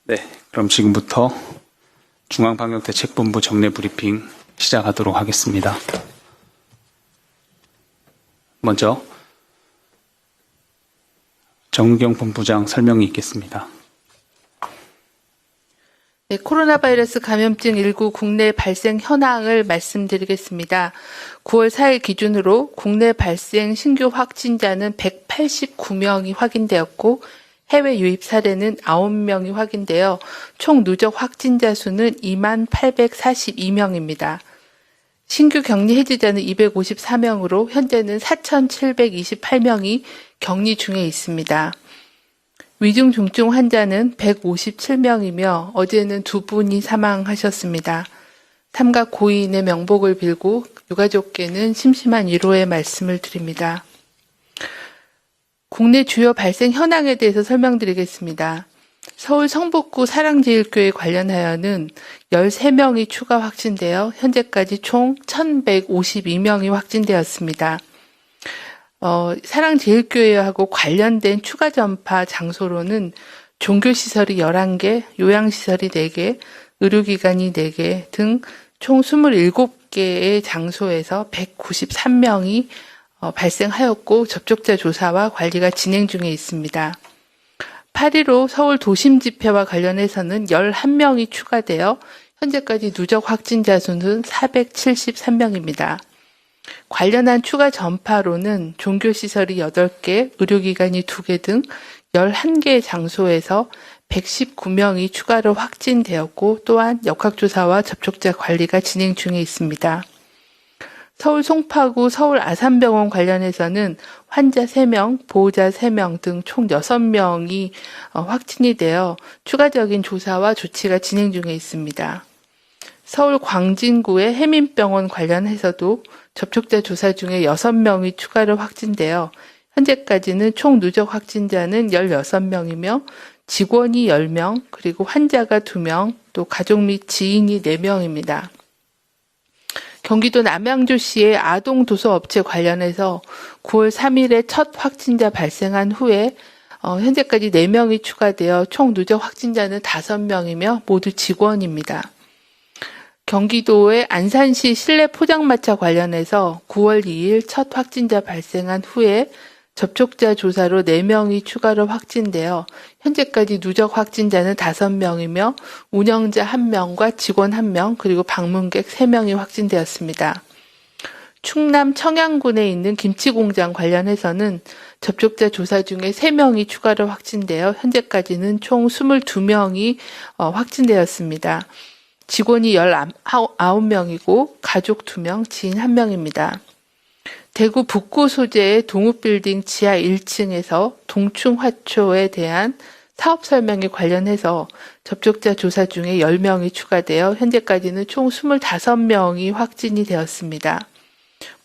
네, 그럼 지금부터 중앙방역대책본부 정례 브리핑 시작하도록 하겠습니다. 먼저 정의경 본부장 설명이 있겠습니다. 네, 코로나 바이러스 감염증 19 국내 발생 현황을 말씀드리겠습니다. 9월 4일 기준으로 국내 발생 신규 확진자는 189명이 확인되었고 해외 유입 사례는 9명이 확인되어 총 누적 확진자 수는 2842명입니다. 신규 격리 해지자는 254명으로 현재는 4728명이 격리 중에 있습니다. 위중 중증 환자는 157명이며 어제는 2분이 사망하셨습니다. 삼가 고인의 명복을 빌고 유가족께는 심심한 위로의 말씀을 드립니다. 국내 주요 발생 현황에 대해서 설명드리겠습니다. 서울 성북구 사랑제일교회 관련하여는 13명이 추가 확진되어 현재까지 총 1152명이 확진되었습니다. 사랑제일교회하고 관련된 추가 전파 장소로는 종교시설이 11개, 요양시설이 4개, 의료기관이 4개 등 총 27개의 장소에서 193명이 발생하였고 접촉자 조사와 관리가 진행 중에 있습니다. 8.15 서울 도심 집회와 관련해서는 11명이 추가되어 현재까지 누적 확진자 수는 473명입니다. 관련한 추가 전파로는 종교시설이 8개, 의료기관이 2개 등 11개의 장소에서 119명이 추가로 확진되었고 또한 역학조사와 접촉자 관리가 진행 중에 있습니다. 서울 송파구 서울 아산병원 관련해서는 환자 3명, 보호자 3명 등 총 6명이 확진이 되어 추가적인 조사와 조치가 진행 중에 있습니다. 서울 광진구의 해민병원 관련해서도 접촉자 조사 중에 6명이 추가로 확진되어 현재까지는 총 누적 확진자는 16명이며 직원이 10명, 그리고 환자가 2명, 또 가족 및 지인이 4명입니다. 경기도 남양주시의 아동도서업체 관련해서 9월 3일에 첫 확진자 발생한 후에 현재까지 4명이 추가되어 총 누적 확진자는 5명이며 모두 직원입니다. 경기도의 안산시 실내 포장마차 관련해서 9월 2일 첫 확진자 발생한 후에 접촉자 조사로 4명이 추가로 확진되어 현재까지 누적 확진자는 5명이며 운영자 1명과 직원 1명 그리고 방문객 3명이 확진되었습니다. 충남 청양군에 있는 김치공장 관련해서는 접촉자 조사 중에 3명이 추가로 확진되어 현재까지는 총 22명이 확진되었습니다. 직원이 19명이고 가족 2명, 지인 1명입니다. 대구 북구 소재의 동읍빌딩 지하 1층에서 동충화초에 대한 사업 설명에 관련해서 접촉자 조사 중에 10명이 추가되어 현재까지는 총 25명이 확진이 되었습니다.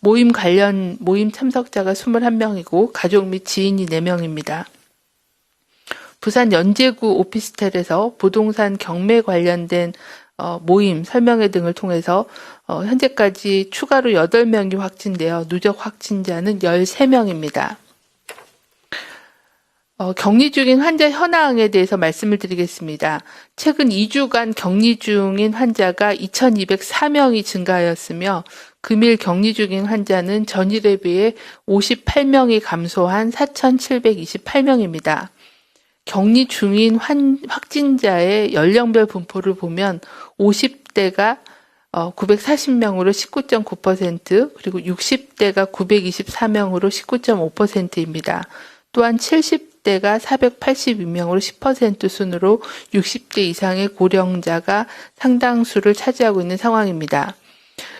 모임 참석자가 21명이고 가족 및 지인이 4명입니다. 부산 연제구 오피스텔에서 부동산 경매 관련된 모임, 설명회 등을 통해서 현재까지 추가로 8명이 확진되어 누적 확진자는 13명입니다. 격리 중인 환자 현황에 대해서 말씀을 드리겠습니다. 최근 2주간 격리 중인 환자가 2,204명이 증가하였으며 금일 격리 중인 환자는 전일에 비해 58명이 감소한 4,728명입니다. 격리 중인 확진자의 연령별 분포를 보면 50대가 940명으로 19.9%, 그리고 60대가 924명으로 19.5%입니다. 또한 70대가 482명으로 10% 순으로 60대 이상의 고령자가 상당수를 차지하고 있는 상황입니다.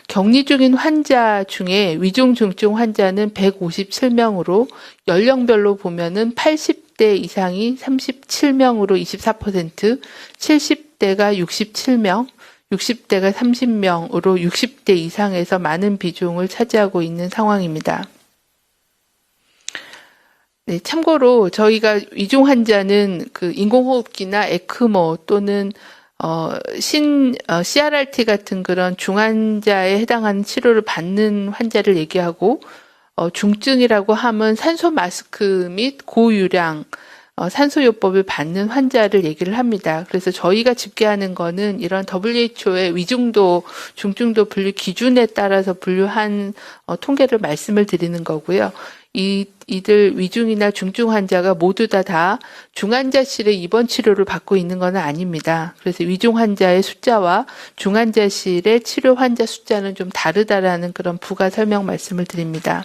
격리 중인 환자 중에 위중 중증 환자는 157명으로 연령별로 보면은 80대 이상이 37명으로 24%, 70대가 67명, 60대가 30명으로 60대 이상에서 많은 비중을 차지하고 있는 상황입니다. 네, 참고로 저희가 위중 환자는 그 인공호흡기나 에크모 또는 CRRT 같은 그런 중환자에 해당하는 치료를 받는 환자를 얘기하고 중증이라고 하면 산소 마스크 및 고유량 산소요법을 받는 환자를 얘기를 합니다. 그래서 저희가 집계하는 거는 이런 WHO의 위중도, 중증도 분류 기준에 따라서 분류한 통계를 말씀을 드리는 거고요. 이들 위중이나 중증 환자가 모두 다 중환자실에 입원 치료를 받고 있는 건 아닙니다. 그래서 위중 환자의 숫자와 중환자실의 치료 환자 숫자는 좀 다르다라는 그런 부가 설명 말씀을 드립니다.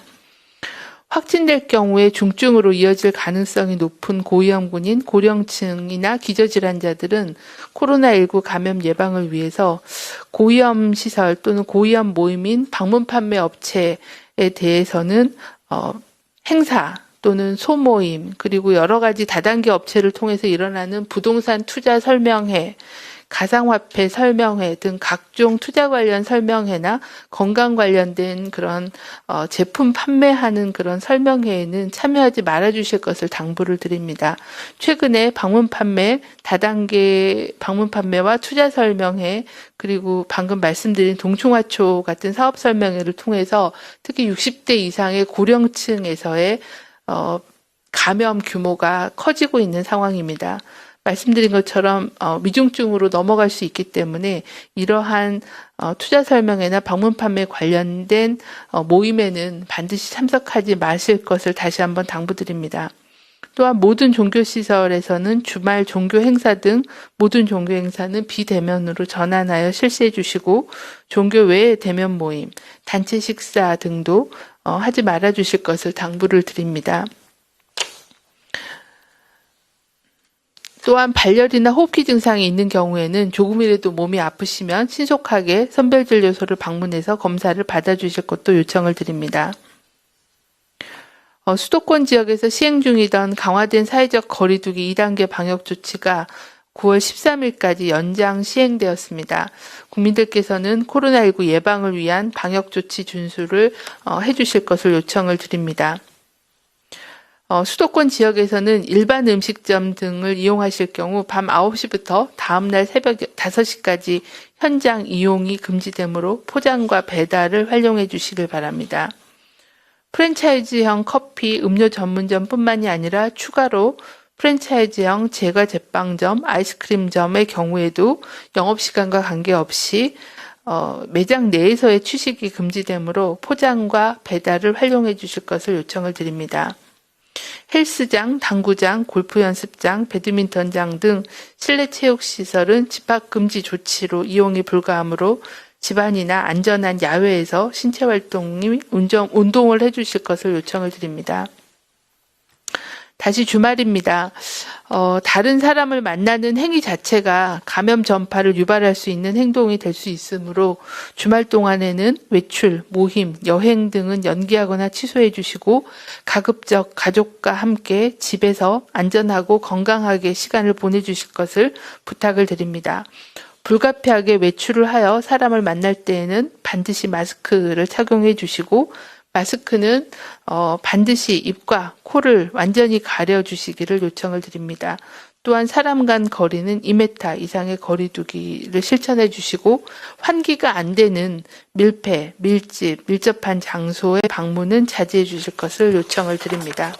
확진될 경우에 중증으로 이어질 가능성이 높은 고위험군인 고령층이나 기저질환자들은 코로나19 감염 예방을 위해서 고위험 시설 또는 고위험 모임인 방문 판매 업체에 대해서는 행사 또는 소모임 그리고 여러 가지 다단계 업체를 통해서 일어나는 부동산 투자 설명회, 가상화폐 설명회 등 각종 투자 관련 설명회나 건강 관련된 그런 제품 판매하는 그런 설명회에는 참여하지 말아 주실 것을 당부를 드립니다. 최근에 방문 판매, 다단계 방문 판매와 투자 설명회 그리고 방금 말씀드린 동충하초 같은 사업 설명회를 통해서 특히 60대 이상의 고령층에서의 감염 규모가 커지고 있는 상황입니다. 말씀드린 것처럼 위중증으로 넘어갈 수 있기 때문에 이러한 투자 설명회나 방문 판매 관련된 모임에는 반드시 참석하지 마실 것을 다시 한번 당부드립니다. 또한 모든 종교시설에서는 주말 종교 행사 등 모든 종교 행사는 비대면으로 전환하여 실시해 주시고 종교 외의 대면 모임, 단체 식사 등도 하지 말아 주실 것을 당부를 드립니다. 또한 발열이나 호흡기 증상이 있는 경우에는 조금이라도 몸이 아프시면 신속하게 선별진료소를 방문해서 검사를 받아주실 것도 요청을 드립니다. 수도권 지역에서 시행 중이던 강화된 사회적 거리두기 2단계 방역 조치가 9월 13일까지 연장 시행되었습니다. 국민들께서는 코로나19 예방을 위한 방역 조치 준수를 해주실 것을 요청을 드립니다. 수도권 지역에서는 일반 음식점 등을 이용하실 경우 밤 9시부터 다음날 새벽 5시까지 현장 이용이 금지되므로 포장과 배달을 활용해 주시길 바랍니다. 프랜차이즈형 커피, 음료 전문점뿐만이 아니라 추가로 프랜차이즈형 제과 제빵점, 아이스크림점의 경우에도 영업시간과 관계없이 매장 내에서의 취식이 금지되므로 포장과 배달을 활용해 주실 것을 요청을 드립니다. 헬스장, 당구장, 골프 연습장, 배드민턴장 등 실내 체육시설은 집합 금지 조치로 이용이 불가하므로 집안이나 안전한 야외에서 신체 활동이 운동을 해주실 것을 요청을 드립니다. 다시 주말입니다. 다른 사람을 만나는 행위 자체가 감염 전파를 유발할 수 있는 행동이 될 수 있으므로 주말 동안에는 외출, 모임, 여행 등은 연기하거나 취소해 주시고 가급적 가족과 함께 집에서 안전하고 건강하게 시간을 보내주실 것을 부탁을 드립니다. 불가피하게 외출을 하여 사람을 만날 때에는 반드시 마스크를 착용해 주시고 마스크는 반드시 입과 코를 완전히 가려주시기를 요청을 드립니다. 또한 사람 간 거리는 2m 이상의 거리두기를 실천해 주시고 환기가 안 되는 밀폐, 밀집, 밀접한 장소의 방문은 자제해 주실 것을 요청을 드립니다.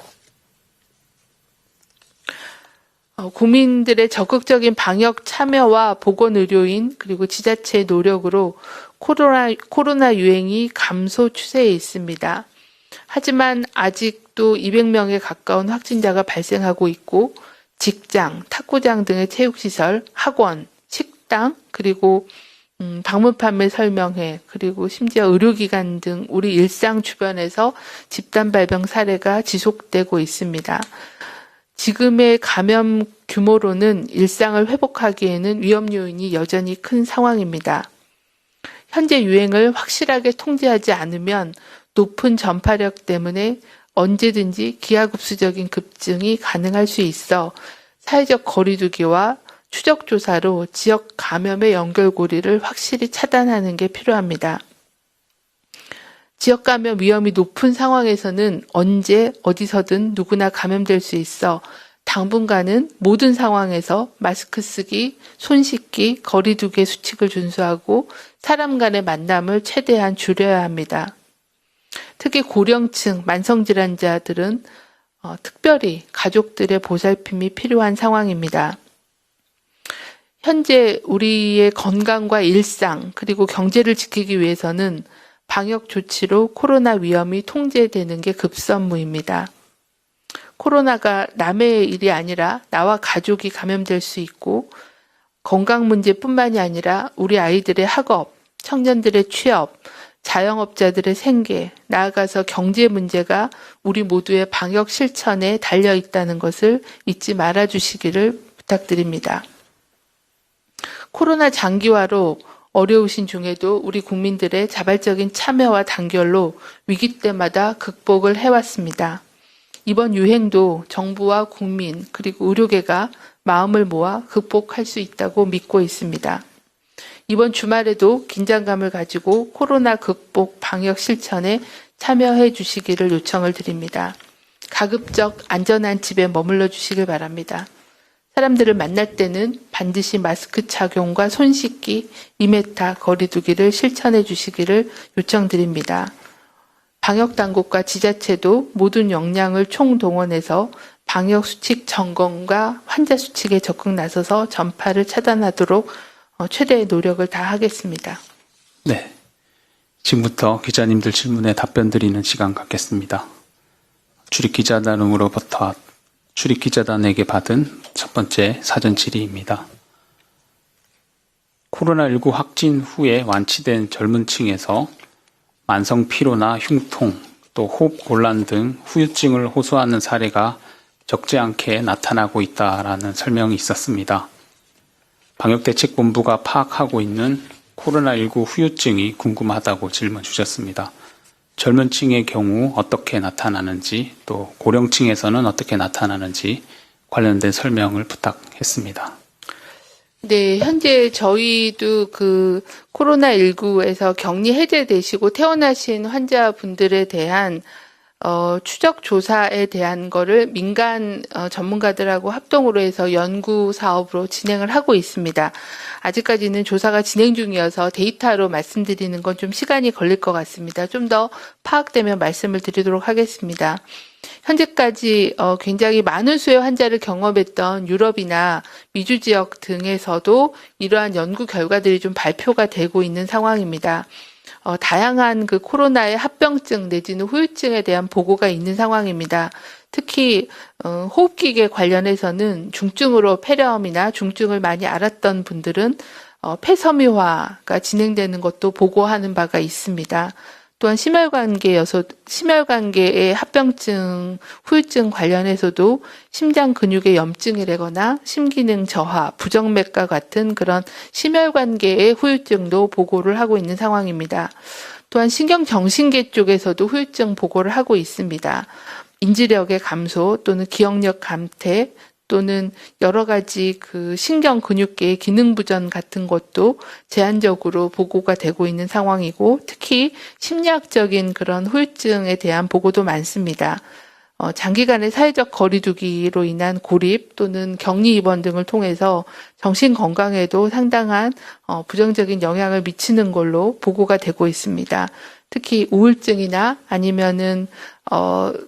국민들의 적극적인 방역 참여와 보건의료인 그리고 지자체의 노력으로 코로나 유행이 감소 추세에 있습니다. 하지만 아직도 200명에 가까운 확진자가 발생하고 있고 직장, 탁구장 등의 체육시설, 학원, 식당, 그리고 방문 판매 설명회, 그리고 심지어 의료기관 등 우리 일상 주변에서 집단 발병 사례가 지속되고 있습니다. 지금의 감염 규모로는 일상을 회복하기에는 위험 요인이 여전히 큰 상황입니다. 현재 유행을 확실하게 통제하지 않으면 높은 전파력 때문에 언제든지 기하급수적인 급증이 가능할 수 있어 사회적 거리두기와 추적조사로 지역 감염의 연결고리를 확실히 차단하는 게 필요합니다. 지역 감염 위험이 높은 상황에서는 언제 어디서든 누구나 감염될 수 있어 당분간은 모든 상황에서 마스크 쓰기, 손 씻기, 거리 두기의 수칙을 준수하고 사람 간의 만남을 최대한 줄여야 합니다. 특히 고령층, 만성질환자들은 특별히 가족들의 보살핌이 필요한 상황입니다. 현재 우리의 건강과 일상 그리고 경제를 지키기 위해서는 방역 조치로 코로나 위험이 통제되는 게 급선무입니다. 코로나가 남의 일이 아니라 나와 가족이 감염될 수 있고 건강 문제뿐만이 아니라 우리 아이들의 학업, 청년들의 취업, 자영업자들의 생계, 나아가서 경제 문제가 우리 모두의 방역 실천에 달려 있다는 것을 잊지 말아 주시기를 부탁드립니다. 코로나 장기화로 어려우신 중에도 우리 국민들의 자발적인 참여와 단결로 위기 때마다 극복을 해왔습니다. 이번 유행도 정부와 국민 그리고 의료계가 마음을 모아 극복할 수 있다고 믿고 있습니다. 이번 주말에도 긴장감을 가지고 코로나 극복 방역 실천에 참여해 주시기를 요청을 드립니다. 가급적 안전한 집에 머물러 주시길 바랍니다. 사람들을 만날 때는 반드시 마스크 착용과 손 씻기, 2m 거리 두기를 실천해 주시기를 요청드립니다. 방역당국과 지자체도 모든 역량을 총동원해서 방역수칙 점검과 환자 수칙에 적극 나서서 전파를 차단하도록 최대의 노력을 다하겠습니다. 네. 지금부터 기자님들 질문에 답변 드리는 시간 갖겠습니다. 출입기자단에게 받은 첫 번째 사전 질의입니다. 코로나19 확진 후에 완치된 젊은 층에서 만성 피로나 흉통, 또 호흡 곤란 등 후유증을 호소하는 사례가 적지 않게 나타나고 있다라는 설명이 있었습니다. 방역대책본부가 파악하고 있는 코로나19 후유증이 궁금하다고 질문 주셨습니다. 젊은 층의 경우 어떻게 나타나는지, 또 고령층에서는 어떻게 나타나는지 관련된 설명을 부탁했습니다. 네, 현재 저희도 그 코로나19에서 격리 해제되시고 퇴원하신 환자분들에 대한 추적 조사에 대한 거를 민간 전문가들하고 합동으로 해서 연구 사업으로 진행을 하고 있습니다. 아직까지는 조사가 진행 중이어서 데이터로 말씀드리는 건 좀 시간이 걸릴 것 같습니다. 좀 더 파악되면 말씀을 드리도록 하겠습니다. 현재까지 굉장히 많은 수의 환자를 경험했던 유럽이나 미주 지역 등에서도 이러한 연구 결과들이 좀 발표가 되고 있는 상황입니다. 다양한 그 코로나의 합병증 내지는 후유증에 대한 보고가 있는 상황입니다. 특히 호흡기계 관련해서는 중증으로 폐렴이나 중증을 많이 앓았던 분들은 폐섬유화가 진행되는 것도 보고하는 바가 있습니다. 또한 심혈관계의 합병증, 후유증 관련해서도 심장 근육의 염증이라거나 심기능 저하, 부정맥과 같은 그런 심혈관계의 후유증도 보고를 하고 있는 상황입니다. 또한 신경정신계 쪽에서도 후유증 보고를 하고 있습니다. 인지력의 감소 또는 기억력 감퇴 또는 여러 가지 그 신경 근육계의 기능 부전 같은 것도 제한적으로 보고가 되고 있는 상황이고 특히 심리학적인 그런 후유증에 대한 보고도 많습니다. 장기간의 사회적 거리두기로 인한 고립 또는 격리 입원 등을 통해서 정신 건강에도 상당한 부정적인 영향을 미치는 걸로 보고가 되고 있습니다. 특히 우울증이나 아니면은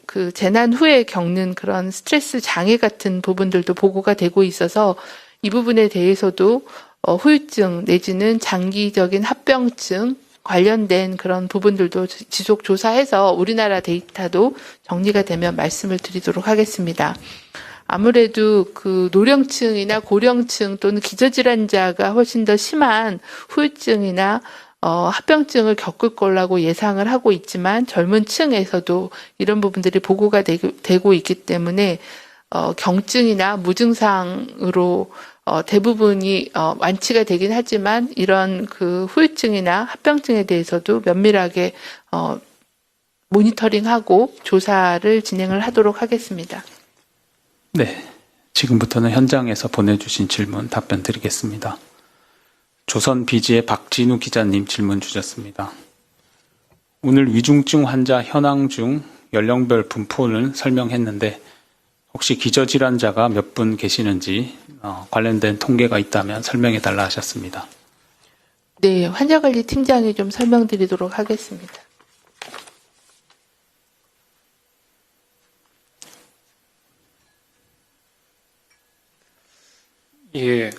그 재난 후에 겪는 그런 스트레스 장애 같은 부분들도 보고가 되고 있어서 이 부분에 대해서도 후유증 내지는 장기적인 합병증 관련된 그런 부분들도 지속 조사해서 우리나라 데이터도 정리가 되면 말씀을 드리도록 하겠습니다. 아무래도 그 노령층이나 고령층 또는 기저질환자가 훨씬 더 심한 후유증이나 합병증을 겪을 거라고 예상을 하고 있지만 젊은 층에서도 이런 부분들이 보고가 되고 있기 때문에 경증이나 무증상으로 대부분이 완치가 되긴 하지만 이런 그 후유증이나 합병증에 대해서도 면밀하게 모니터링하고 조사를 진행을 하도록 하겠습니다. 네, 지금부터는 현장에서 보내주신 질문 답변 드리겠습니다. 조선 비지의 박진우 기자님 질문 주셨습니다. 오늘 위중증 환자 현황 중 연령별 분포는 설명했는데 혹시 기저질환자가 몇 분 계시는지 관련된 통계가 있다면 설명해 달라 하셨습니다. 네, 환자관리팀장이 좀 설명드리도록 하겠습니다. 예,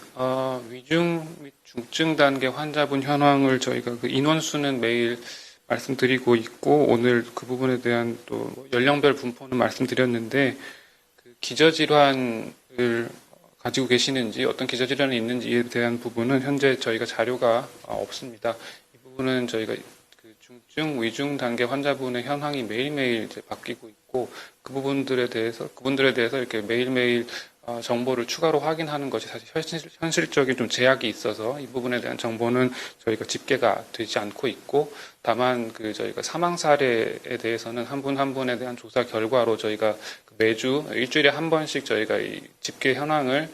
위중 및 중증 단계 환자분 현황을 저희가 그 인원수는 매일 말씀드리고 있고, 오늘 그 부분에 대한 또 연령별 분포는 말씀드렸는데, 그 기저질환을 가지고 계시는지, 어떤 기저질환이 있는지에 대한 부분은 현재 저희가 자료가 없습니다. 이 부분은 저희가 그 중증, 위중 단계 환자분의 현황이 매일매일 이제 바뀌고 있고, 그분들에 대해서 이렇게 매일매일 정보를 추가로 확인하는 것이 사실 현실적인 좀 제약이 있어서 이 부분에 대한 정보는 저희가 집계가 되지 않고 있고, 다만 그 저희가 사망 사례에 대해서는 한 분 한 분에 대한 조사 결과로 저희가 매주 일주일에 한 번씩 저희가 이 집계 현황을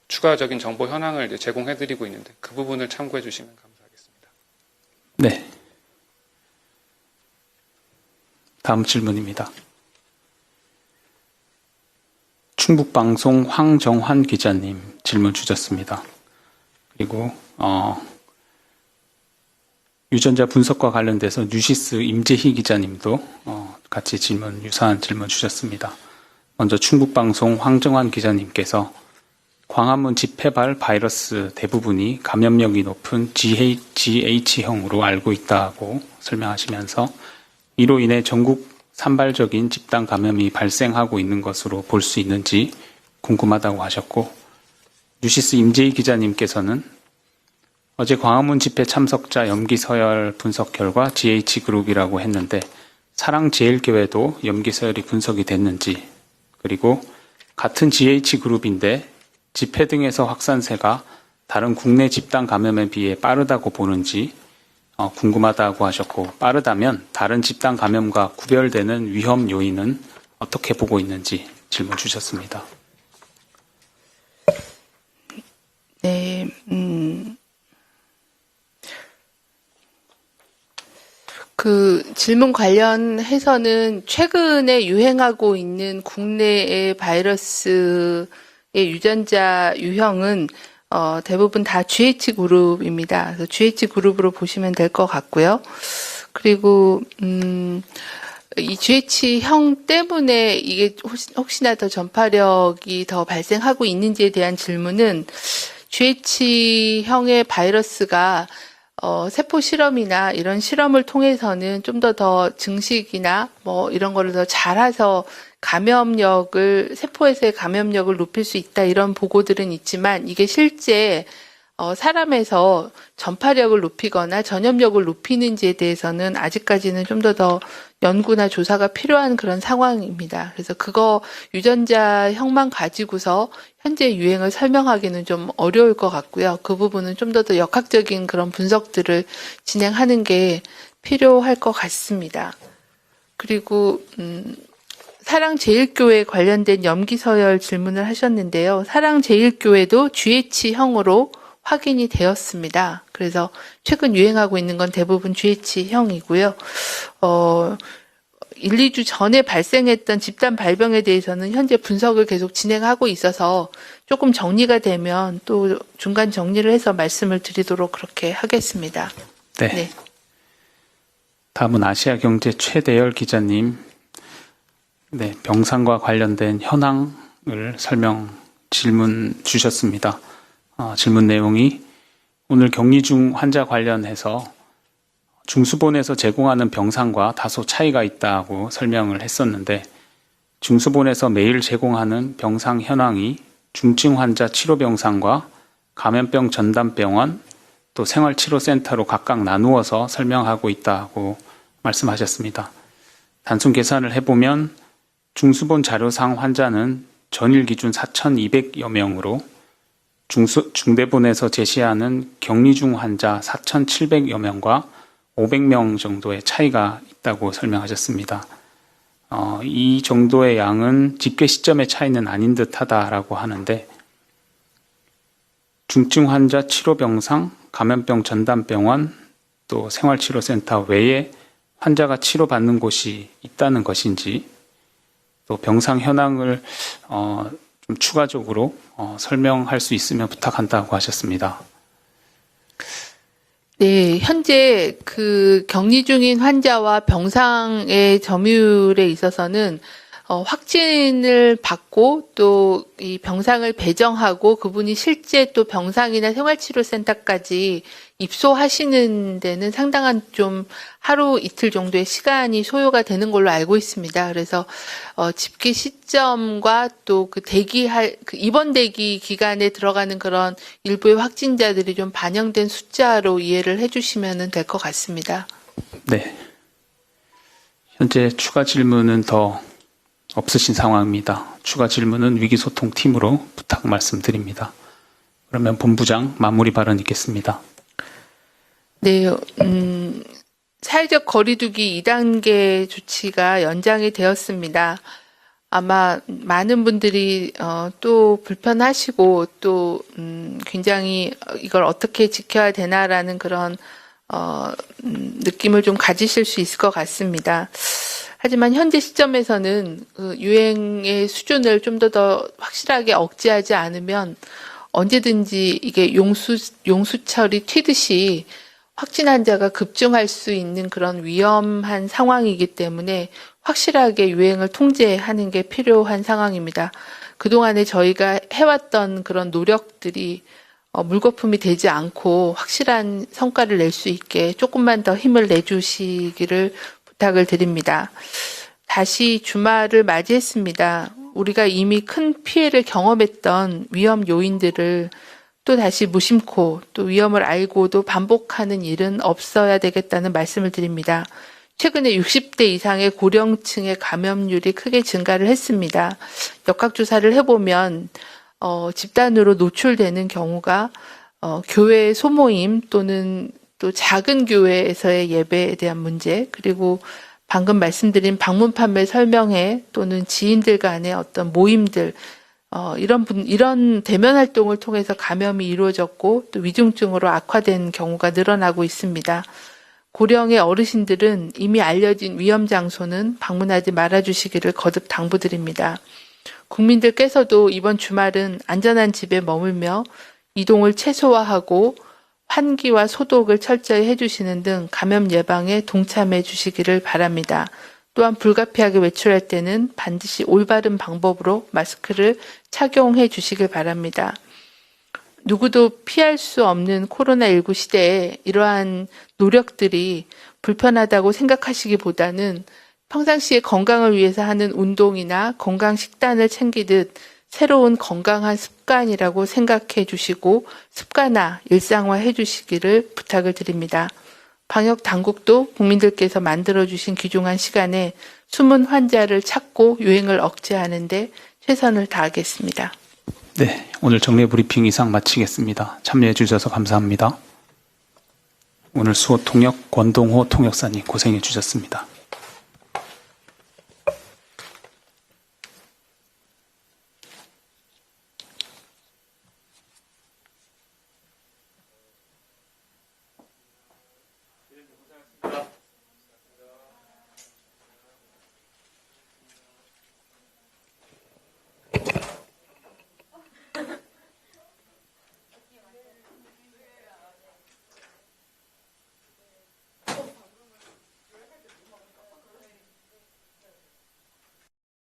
추가적인 정보 현황을 이제 제공해드리고 있는데, 그 부분을 참고해 주시면 감사하겠습니다. 네. 다음 질문입니다. 충북방송 황정환 기자님 질문 주셨습니다. 그리고 유전자 분석과 관련돼서 뉴시스 임재희 기자님도 같이 유사한 질문 주셨습니다. 먼저 충북방송 황정환 기자님께서 광화문 집회발 바이러스 대부분이 감염력이 높은 GH형으로 알고 있다고 설명하시면서 이로 인해 전국 산발적인 집단 감염이 발생하고 있는 것으로 볼 수 있는지 궁금하다고 하셨고, 뉴시스 임재희 기자님께서는 어제 광화문 집회 참석자 염기 서열 분석 결과 GH그룹이라고 했는데 사랑제일교회도 염기 서열이 분석이 됐는지, 그리고 같은 GH그룹인데 집회 등에서 확산세가 다른 국내 집단 감염에 비해 빠르다고 보는지 궁금하다고 하셨고, 빠르다면 다른 집단 감염과 구별되는 위험 요인은 어떻게 보고 있는지 질문 주셨습니다. 네, 그 질문 관련해서는 최근에 유행하고 있는 국내의 바이러스의 유전자 유형은 대부분 다 GH그룹입니다. 그래서 GH그룹으로 보시면 될 것 같고요. 그리고 이 GH형 때문에 이게 혹시나 더 전파력이 더 발생하고 있는지에 대한 질문은 GH형의 바이러스가 세포 실험이나 이런 실험을 통해서는 좀 더 증식이나 뭐 이런 거를 더 잘해서 세포에서의 감염력을 높일 수 있다, 이런 보고들은 있지만, 이게 실제 사람에서 전파력을 높이거나 전염력을 높이는지에 대해서는 아직까지는 좀 더 연구나 조사가 필요한 그런 상황입니다. 그래서 그거 유전자형만 가지고서 현재 유행을 설명하기는 좀 어려울 것 같고요. 그 부분은 좀 더 역학적인 그런 분석들을 진행하는 게 필요할 것 같습니다. 그리고 사랑제일교회 관련된 염기서열 질문을 하셨는데요. 사랑제일교회도 GH형으로 확인이 되었습니다. 그래서 최근 유행하고 있는 건 대부분 GH형이고요. 1, 2주 전에 발생했던 집단 발병에 대해서는 현재 분석을 계속 진행하고 있어서 조금 정리가 되면 또 중간 정리를 해서 말씀을 드리도록 그렇게 하겠습니다. 네. 네. 다음은 아시아경제 최대열 기자님. 네, 병상과 관련된 현황을 질문 주셨습니다. 질문 내용이 오늘 격리 중 환자 관련해서 중수본에서 제공하는 병상과 다소 차이가 있다고 설명을 했었는데, 중수본에서 매일 제공하는 병상 현황이 중증 환자 치료병상과 감염병 전담병원 또 생활치료센터로 각각 나누어서 설명하고 있다고 말씀하셨습니다. 단순 계산을 해보면 중수본 자료상 환자는 전일 기준 4,200여 명으로 중대본에서 제시하는 격리 중 환자 4,700여 명과 500명 정도의 차이가 있다고 설명하셨습니다. 이 정도의 양은 집계 시점의 차이는 아닌 듯하다라고 하는데, 중증 환자 치료병상, 감염병 전담병원, 또 생활치료센터 외에 환자가 치료받는 곳이 있다는 것인지, 또 병상 현황을 좀 추가적으로 설명할 수 있으면 부탁한다고 하셨습니다. 네, 현재 그 격리 중인 환자와 병상의 점유율에 있어서는 확진을 받고 또 이 병상을 배정하고 그분이 실제 또 병상이나 생활치료센터까지 입소하시는 데는 상당한 좀 하루 이틀 정도의 시간이 소요가 되는 걸로 알고 있습니다. 그래서 집계 시점과 또 그 그 입원 대기 기간에 들어가는 그런 일부의 확진자들이 좀 반영된 숫자로 이해를 해주시면 될 것 같습니다. 네. 현재 추가 질문은 더 없으신 상황입니다. 추가 질문은 위기소통팀으로 부탁 말씀드립니다. 그러면 본부장 마무리 발언 있겠습니다. 네, 사회적 거리두기 2단계 조치가 연장이 되었습니다. 아마 많은 분들이 또 불편하시고 또 굉장히 이걸 어떻게 지켜야 되나라는 그런 느낌을 좀 가지실 수 있을 것 같습니다. 하지만 현재 시점에서는 그 유행의 수준을 좀 더 확실하게 억제하지 않으면 언제든지 이게 용수철이 튀듯이 확진 환자가 급증할 수 있는 그런 위험한 상황이기 때문에 확실하게 유행을 통제하는 게 필요한 상황입니다. 그동안에 저희가 해왔던 그런 노력들이 물거품이 되지 않고 확실한 성과를 낼 수 있게 조금만 더 힘을 내주시기를 부탁을 드립니다. 다시 주말을 맞이했습니다. 우리가 이미 큰 피해를 경험했던 위험 요인들을 또 다시 무심코 또 위험을 알고도 반복하는 일은 없어야 되겠다는 말씀을 드립니다. 최근에 60대 이상의 고령층의 감염률이 크게 증가를 했습니다. 역학조사를 해보면 집단으로 노출되는 경우가 교회 소모임 또는 또 작은 교회에서의 예배에 대한 문제, 그리고 방금 말씀드린 방문 판매 설명회 또는 지인들 간의 어떤 모임들, 이런 대면 활동을 통해서 감염이 이루어졌고 또 위중증으로 악화된 경우가 늘어나고 있습니다. 고령의 어르신들은 이미 알려진 위험 장소는 방문하지 말아주시기를 거듭 당부드립니다. 국민들께서도 이번 주말은 안전한 집에 머물며 이동을 최소화하고 환기와 소독을 철저히 해주시는 등 감염 예방에 동참해 주시기를 바랍니다. 또한 불가피하게 외출할 때는 반드시 올바른 방법으로 마스크를 착용해 주시길 바랍니다. 누구도 피할 수 없는 코로나19 시대에 이러한 노력들이 불편하다고 생각하시기보다는 평상시에 건강을 위해서 하는 운동이나 건강 식단을 챙기듯 새로운 건강한 습관이라고 생각해 주시고 습관화, 일상화해 주시기를 부탁을 드립니다. 방역 당국도 국민들께서 만들어주신 귀중한 시간에 숨은 환자를 찾고 유행을 억제하는 데 최선을 다하겠습니다. 네, 오늘 정례 브리핑 이상 마치겠습니다. 참여해 주셔서 감사합니다. 오늘 수호 통역 권동호 통역사님 고생해 주셨습니다.